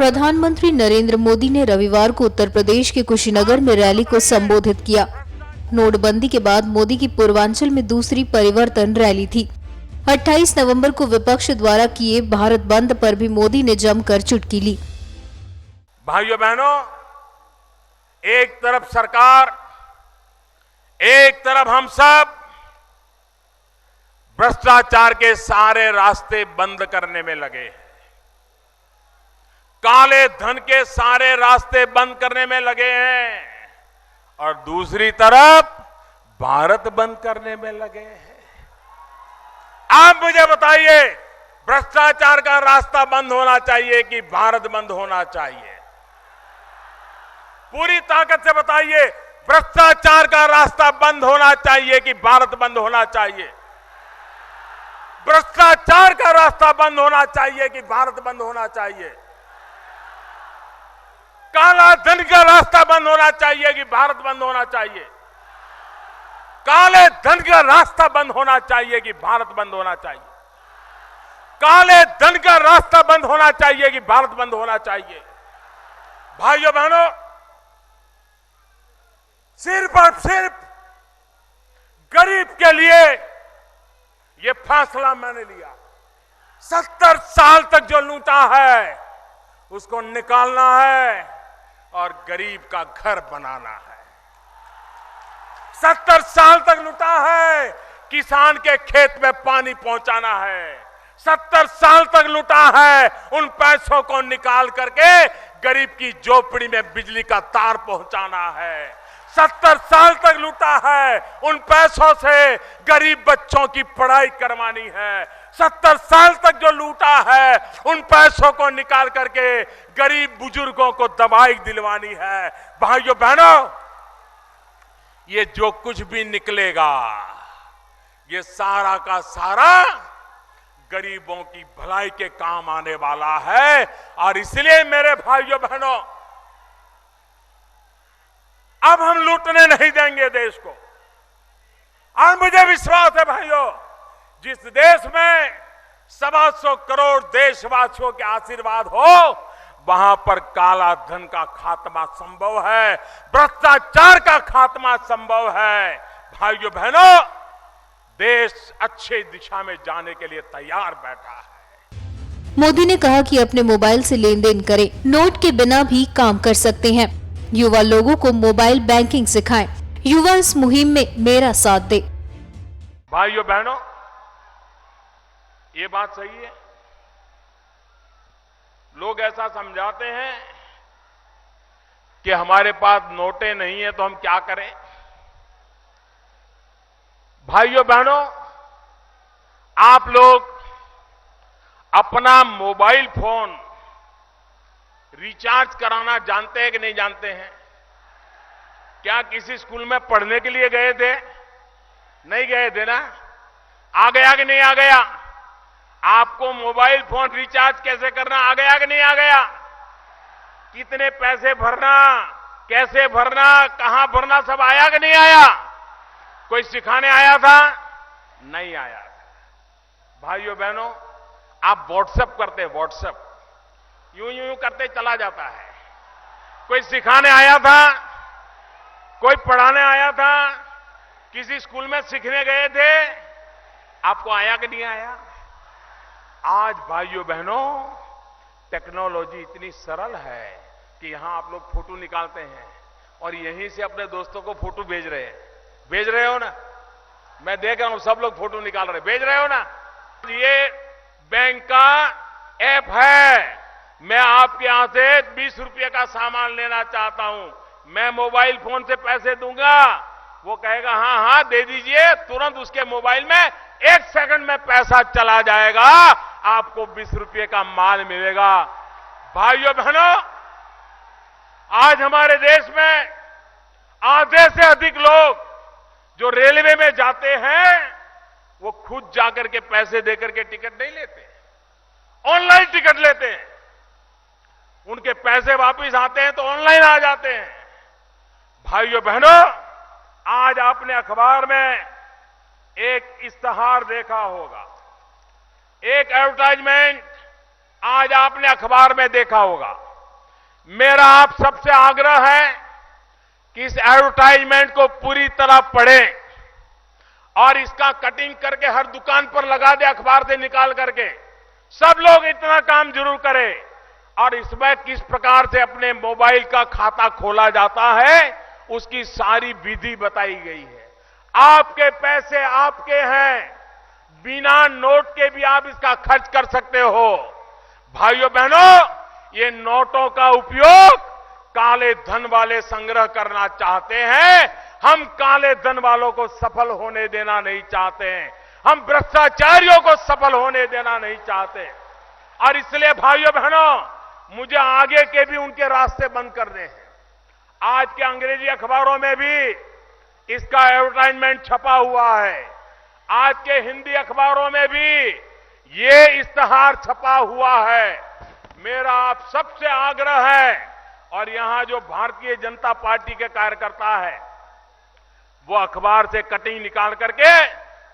प्रधानमंत्री नरेंद्र मोदी ने रविवार को उत्तर प्रदेश के कुशीनगर में रैली को संबोधित किया। नोटबंदी के बाद मोदी की पूर्वांचल में दूसरी परिवर्तन रैली थी। 28 नवंबर को विपक्ष द्वारा किए भारत बंद पर भी मोदी ने जमकर चुटकी ली। भाइयों बहनों, एक तरफ सरकार, एक तरफ हम सब भ्रष्टाचार के सारे रास्ते बंद करने में लगे हैं, काले धन के सारे रास्ते बंद करने में लगे हैं और दूसरी तरफ भारत बंद करने में लगे हैं। आप मुझे बताइए, भ्रष्टाचार का रास्ता बंद होना चाहिए कि भारत बंद होना चाहिए? पूरी ताकत से बताइए, भ्रष्टाचार का रास्ता बंद होना चाहिए कि भारत बंद होना चाहिए? भ्रष्टाचार का रास्ता बंद होना चाहिए कि भारत बंद होना चाहिए? काला धन का रास्ता बंद होना चाहिए कि भारत बंद होना चाहिए? काले धन का रास्ता बंद होना चाहिए कि भारत बंद होना चाहिए? काले धन का रास्ता बंद होना चाहिए कि भारत बंद होना चाहिए? भाइयों बहनों, सिर्फ और सिर्फ गरीब के लिए ये फैसला मैंने लिया। 70 साल तक जो लूटा है उसको निकालना है और गरीब का घर बनाना है। 70 साल तक लूटा है, किसान के खेत में पानी पहुंचाना है। 70 साल तक लूटा है, उन पैसों को निकाल करके गरीब की झोपड़ी में बिजली का तार पहुंचाना है। 70 साल तक लूटा है, उन पैसों से गरीब बच्चों की पढ़ाई करवानी है। 70 साल तक जो लूटा है, उन पैसों को निकाल करके गरीब बुजुर्गों को दवाई दिलवानी है। भाइयों बहनों, ये जो कुछ भी निकलेगा, ये सारा का सारा गरीबों की भलाई के काम आने वाला है। और इसलिए मेरे भाइयों बहनों, अब हम लूटने नहीं देंगे देश को। और मुझे विश्वास है भाइयों, जिस देश में 125 करोड़ देशवासियों के आशीर्वाद हो, वहां पर काला धन का खात्मा संभव है, भ्रष्टाचार का खात्मा संभव है। भाइयों बहनों, देश अच्छी दिशा में जाने के लिए तैयार बैठा है। मोदी ने कहा कि अपने मोबाइल से लेन देन करें, नोट के बिना भी काम कर सकते हैं। युवा लोगों को मोबाइल बैंकिंग सिखाएं। युवा इस मुहिम में मेरा साथ दे। भाइयों बहनों, ये बात सही है। लोग ऐसा समझाते हैं कि हमारे पास नोटें नहीं है तो हम क्या करें। भाइयों बहनों, आप लोग अपना मोबाइल फोन रिचार्ज कराना जानते हैं कि नहीं जानते हैं? क्या किसी स्कूल में पढ़ने के लिए गए थे? नहीं गए थे ना? आ गया कि नहीं आ गया? आपको मोबाइल फोन रिचार्ज कैसे करना आ गया कि नहीं आ गया? कितने पैसे भरना, कैसे भरना, कहां भरना, सब आया कि नहीं आया? कोई सिखाने आया था? नहीं आया था। भाइयों बहनों, आप व्हाट्सएप करते हैं, व्हाट्सएप यूं यूं करते चला जाता है। कोई सिखाने आया था? कोई पढ़ाने आया था? किसी स्कूल में सीखने गए थे? आपको आया कि नहीं आया? आज भाइयों बहनों, टेक्नोलॉजी इतनी सरल है कि यहां आप लोग फोटो निकालते हैं और यहीं से अपने दोस्तों को फोटो भेज रहे हैं। भेज रहे हो ना? मैं देख रहा हूं, सब लोग फोटो निकाल रहे हैं। भेज रहे हो ना? ये बैंक का ऐप है। मैं आपके यहां से 20 रुपये का सामान लेना चाहता हूं, मैं मोबाइल फोन से पैसे दूंगा, वो कहेगा हाँ हाँ दे दीजिए, तुरंत उसके मोबाइल में 1 सेकंड में पैसा चला जाएगा, आपको 20 रुपये का माल मिलेगा। भाइयों बहनों, आज हमारे देश में आधे से अधिक लोग जो रेलवे में जाते हैं, वो खुद जाकर के पैसे देकर के टिकट नहीं लेते, ऑनलाइन टिकट लेते हैं। उनके पैसे वापस आते हैं तो ऑनलाइन आ जाते हैं। भाइयों बहनों, आज आपने अखबार में एक इश्तहार देखा होगा, एक एडवर्टाइजमेंट आज आपने अखबार में देखा होगा। मेरा आप सबसे आग्रह है कि इस एडवर्टाइजमेंट को पूरी तरह पढ़ें और इसका कटिंग करके हर दुकान पर लगा दे, अखबार से निकाल करके। सब लोग इतना काम जरूर करें। और इसमें किस प्रकार से अपने मोबाइल का खाता खोला जाता है उसकी सारी विधि बताई गई है। आपके पैसे आपके हैं, बिना नोट के भी आप इसका खर्च कर सकते हो। भाइयों बहनों, ये नोटों का उपयोग काले धन वाले संग्रह करना चाहते हैं। हम काले धन वालों को सफल होने देना नहीं चाहते हैं। हम भ्रष्टाचारियों को सफल होने देना नहीं चाहते। और इसलिए भाइयों बहनों, मुझे आगे के भी उनके रास्ते बंद करने हैं। आज के अंग्रेजी अखबारों में भी इसका एडवर्टाइजमेंट छपा हुआ है। आज के हिंदी अखबारों में भी ये इश्तहार छपा हुआ है। मेरा आप सबसे आग्रह है, और यहां जो भारतीय जनता पार्टी के कार्यकर्ता है वो अखबार से कटिंग निकाल करके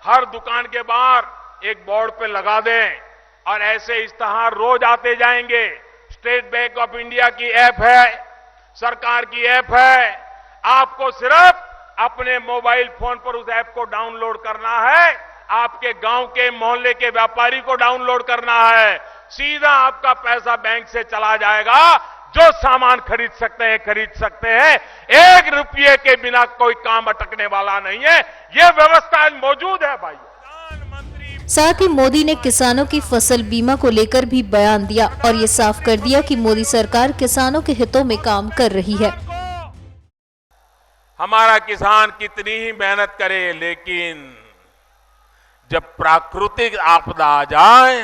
हर दुकान के बाहर एक बोर्ड पे लगा दें, और ऐसे इश्तहार रोज आते जाएंगे। स्टेट बैंक ऑफ इंडिया की ऐप है, सरकार की ऐप है। आपको सिर्फ अपने मोबाइल फोन पर उस ऐप को डाउनलोड करना है। आपके गांव के मोहल्ले के व्यापारी को डाउनलोड करना है। सीधा आपका पैसा बैंक से चला जाएगा। जो सामान खरीद सकते हैं खरीद सकते हैं। 1 रुपये के बिना कोई काम अटकने वाला नहीं है। यह व्यवस्था मौजूद है भाई। साथ ही मोदी ने किसानों की फसल बीमा को लेकर भी बयान दिया और ये साफ कर दिया कि मोदी सरकार किसानों के हितों में काम कर रही है। हमारा किसान कितनी ही मेहनत करे, लेकिन जब प्राकृतिक आपदा आ जाए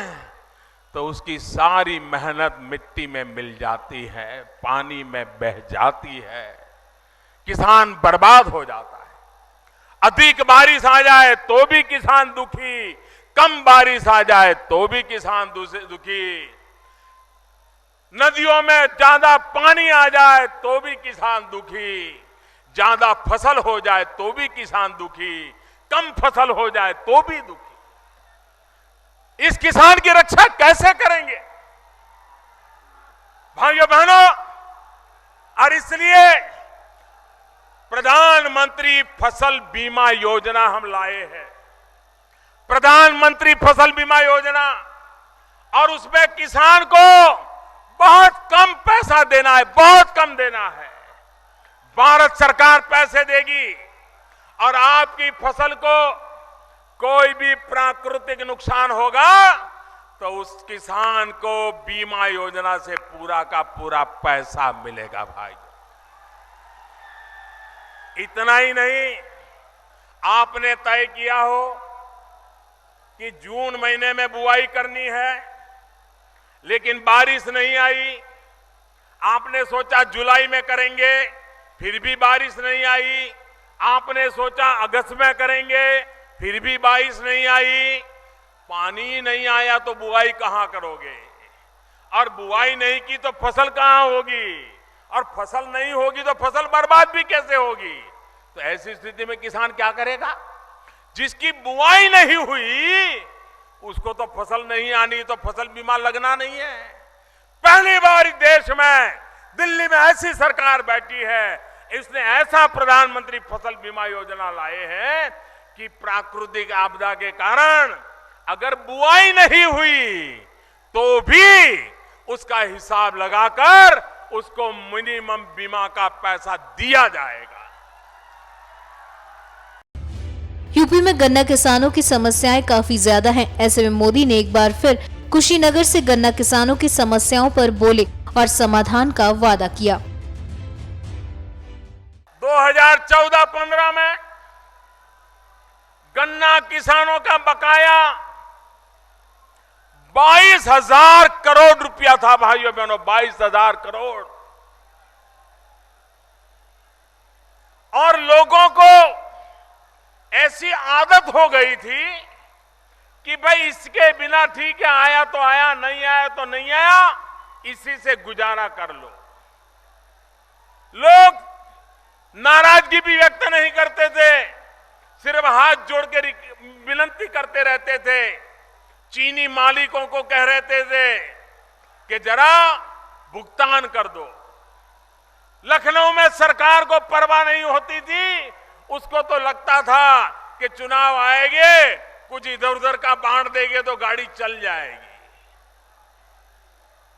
तो उसकी सारी मेहनत मिट्टी में मिल जाती है, पानी में बह जाती है। किसान बर्बाद हो जाता है। अधिक बारिश आ जाए तो भी किसान दुखी, कम बारिश आ जाए तो भी किसान दुखी, नदियों में ज्यादा पानी आ जाए तो भी किसान दुखी, ज्यादा फसल हो जाए तो भी किसान दुखी, कम फसल हो जाए तो भी दुखी। इस किसान की रक्षा कैसे करेंगे भाइयों बहनों? और इसलिए प्रधानमंत्री फसल बीमा योजना हम लाए हैं। प्रधानमंत्री फसल बीमा योजना, और उसमें किसान को बहुत कम पैसा देना है, बहुत कम देना है। भारत सरकार पैसे देगी और आपकी फसल को कोई भी प्राकृतिक नुकसान होगा तो उस किसान को बीमा योजना से पूरा का पूरा पैसा मिलेगा भाई। इतना ही नहीं, आपने तय किया हो कि जून महीने में बुआई करनी है, लेकिन बारिश नहीं आई। आपने सोचा जुलाई में करेंगे, फिर भी बारिश नहीं आई। आपने सोचा अगस्त में करेंगे, फिर भी बारिश नहीं आई। पानी नहीं आया तो बुआई कहां करोगे? और बुआई नहीं की तो फसल कहां होगी? और फसल नहीं होगी तो फसल बर्बाद भी कैसे होगी? तो ऐसी स्थिति में किसान क्या करेगा? जिसकी बुआई नहीं हुई उसको तो फसल नहीं आनी, तो फसल बीमा लगना नहीं है। पहली बार देश में दिल्ली में ऐसी सरकार बैठी है, इसने ऐसा प्रधानमंत्री फसल बीमा योजना लाए हैं कि प्राकृतिक आपदा के कारण अगर बुआई नहीं हुई तो भी उसका हिसाब लगाकर उसको मिनिमम बीमा का पैसा दिया जाएगा। यूपी में गन्ना किसानों की समस्याएं काफी ज्यादा हैं। ऐसे में मोदी ने एक बार फिर कुशीनगर से गन्ना किसानों की समस्याओं पर बोले और समाधान का वादा किया। 2014-15 में गन्ना किसानों का बकाया 22,000 करोड़ रुपया था भाइयों बहनों, 22,000 करोड़। और लोगों को ऐसी आदत हो गई थी कि भाई इसके बिना ठीक है, आया तो आया, नहीं आया तो नहीं आया, इसी से गुजारा कर लो। लोग नाराजगी भी व्यक्त नहीं करते थे, सिर्फ हाथ जोड़ के विनती करते रहते थे। चीनी मालिकों को कह रहते थे कि जरा भुगतान कर दो, लखनऊ में सरकार को परवाह नहीं होती थी, उसको तो लगता था कि चुनाव आएंगे, कुछ इधर उधर का बांट देंगे तो गाड़ी चल जाएगी।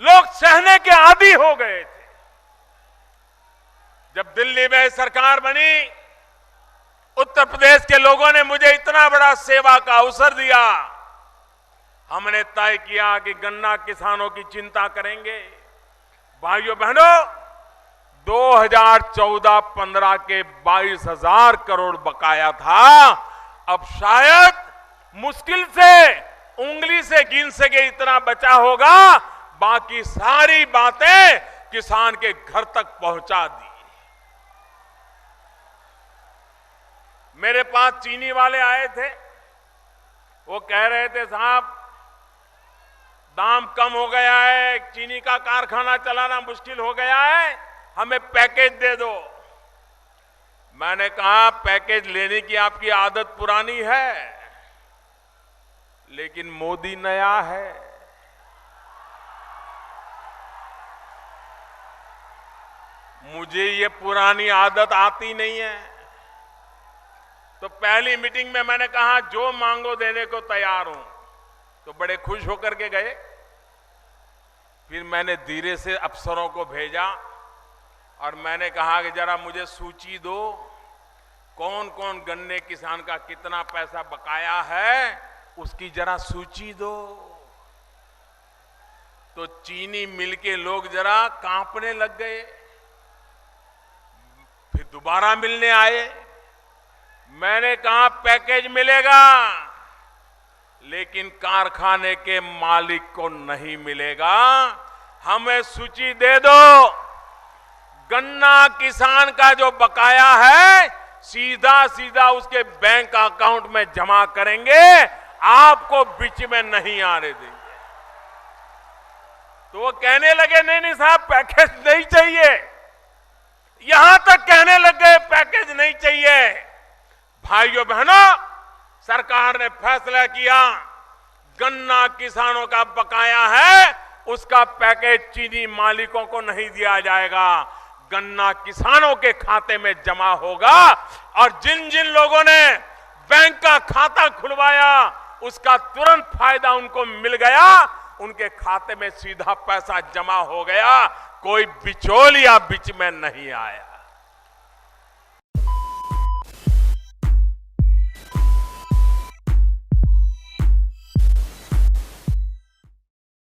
लोग सहने के आदी हो गए थे। जब दिल्ली में सरकार बनी, उत्तर प्रदेश के लोगों ने मुझे इतना बड़ा सेवा का अवसर दिया। हमने तय किया कि गन्ना किसानों की चिंता करेंगे। भाइयों बहनों, 2014-15 के 22,000 करोड़ बकाया था। अब शायद मुश्किल से उंगली से गिन सके इतना बचा होगा। बाकी सारी बातें किसान के घर तक पहुंचा दी। मेरे पास चीनी वाले आए थे, वो कह रहे थे साहब दाम कम हो गया है, चीनी का कारखाना चलाना मुश्किल हो गया है, हमें पैकेज दे दो। मैंने कहा पैकेज लेने की आपकी आदत पुरानी है, लेकिन मोदी नया है। मुझे ये पुरानी आदत आती नहीं है। तो पहली मीटिंग में मैंने कहा जो मांगो देने को तैयार हूं, तो बड़े खुश होकर के गए। फिर मैंने धीरे से अफसरों को भेजा और मैंने कहा कि जरा मुझे सूची दो, कौन कौन गन्ने किसान का कितना पैसा बकाया है, उसकी जरा सूची दो। तो चीनी मिल के लोग जरा कांपने लग गए। फिर दोबारा मिलने आए। मैंने कहा पैकेज मिलेगा, लेकिन कारखाने के मालिक को नहीं मिलेगा। हमें सूची दे दो। गन्ना किसान का जो बकाया है सीधा सीधा उसके बैंक अकाउंट में जमा करेंगे, आपको बीच में नहीं आने देंगे। तो वो कहने लगे नहीं नहीं साहब पैकेज नहीं चाहिए, यहां तक कहने लग गए पैकेज नहीं चाहिए। भाइयों बहनों, सरकार ने फैसला किया गन्ना किसानों का बकाया है, उसका पैकेज चीनी मालिकों को नहीं दिया जाएगा, गन्ना किसानों के खाते में जमा होगा। और जिन जिन लोगों ने बैंक का खाता खुलवाया उसका तुरंत फायदा उनको मिल गया, उनके खाते में सीधा पैसा जमा हो गया, कोई बिचौलिया बीच में नहीं आया।